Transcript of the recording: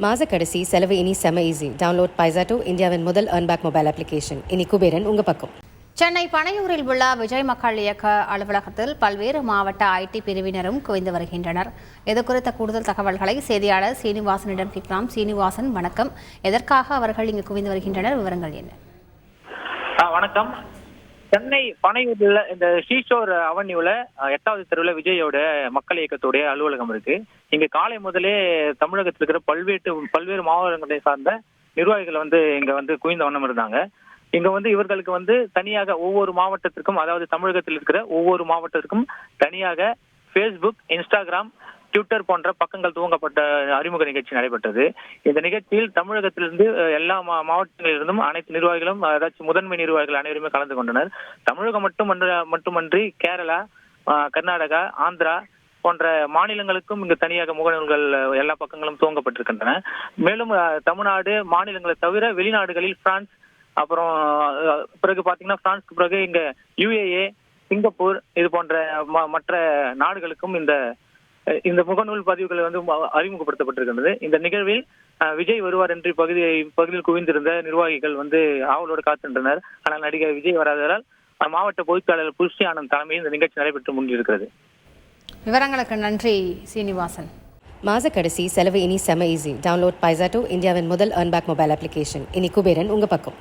மாத கடைசி செலவு இனி செம ஈஸி. டவுன்லோட் பைசாட்டோ, இந்தியாவின் முதல் earnback மொபைல் அப்ளிகேஷன். இனி குபேரன் உங்க பக்கம். சென்னை பனையூரில் உள்ள விஜய் மக்கள் இயக்க அலுவலகத்தில் பல்வேறு மாவட்ட ஐடி பிரிவினரும் குவிந்து வருகின்றனர். இது குறித்த கூடுதல் தகவல்களை செய்தியாளர் சீனிவாசனிடம் கேட்கலாம். சீனிவாசன், வணக்கம். எதற்காக அவர்கள் இங்கு குவிந்து வருகின்றனர்? விவரங்கள் என்ன? வணக்கம். சென்னை பனையூர்ல இந்த ஷீஷோர் அவென்யூல 8வது தெருவில் விஜயோட மக்கள் இயக்கத்துடைய அலுவலகம் இருக்கு. இங்க காலை முதலே தமிழகத்தில் இருக்கிற பல்வேறு மாவட்டங்களை சார்ந்த நிர்வாகிகள் இங்க குவிந்த வண்ணம் இருந்தாங்க. இங்க இவர்களுக்கு தனியாக ஒவ்வொரு மாவட்டத்திற்கும், அதாவது தமிழகத்தில் இருக்கிற ஒவ்வொரு மாவட்டத்திற்கும் தனியாக ஃபேஸ்புக், இன்ஸ்டாகிராம், ட்விட்டர் போன்ற பக்கங்கள் துவங்கப்பட்ட அறிமுக நிகழ்ச்சி நடைபெற்றது. இந்த நிகழ்ச்சியில் தமிழகத்திலிருந்து எல்லா மாவட்டங்களிலிருந்தும் அனைத்து நிர்வாகிகளும், அதாவது முதன்மை நிர்வாகிகள் அனைவருமே கலந்து கொண்டனர். தமிழகம் மட்டுமன்றி கேரளா, கர்நாடகா, ஆந்திரா போன்ற மாநிலங்களுக்கும் இங்கு தனியாக முகநூல்கள் எல்லா பக்கங்களும் துவங்கப்பட்டிருக்கின்றன. மேலும் தமிழ்நாடு மாநிலங்களை தவிர வெளிநாடுகளில் பிரான்ஸ், அப்புறம் பிறகு பாத்தீங்கன்னா பிரான்ஸ்க்கு பிறகு இங்க UAE, சிங்கப்பூர் இது போன்ற மற்ற நாடுகளுக்கும் இந்த முகநூல் பதிவுகள் அறிமுகப்படுத்தப்பட்டிருக்கின்றது. இந்த நிகழ்வில் விஜய் வருவார் என்று பகுதியில் குவிந்திருந்த நிர்வாகிகள் ஆவலோடு காத்திருந்தனர். ஆனால் நடிகர் விஜய் வராததால் மாவட்ட பொதுச்செயலாளர் புஷ்டி ஆனந்த் தலைமையில் இந்த நிகழ்ச்சி நடைபெற்று முடிந்திருக்கிறது. விவரங்களுக்கு நன்றி சீனிவாசன். மாத கடைசி செலவு இனி செம ஈஸி. டவுன்லோட் பைசாட்டோ, இந்தியாவின் முதல் earnback மொபைல் அப்ளிகேஷன். இனி குபேரன் உங்க பக்கம்.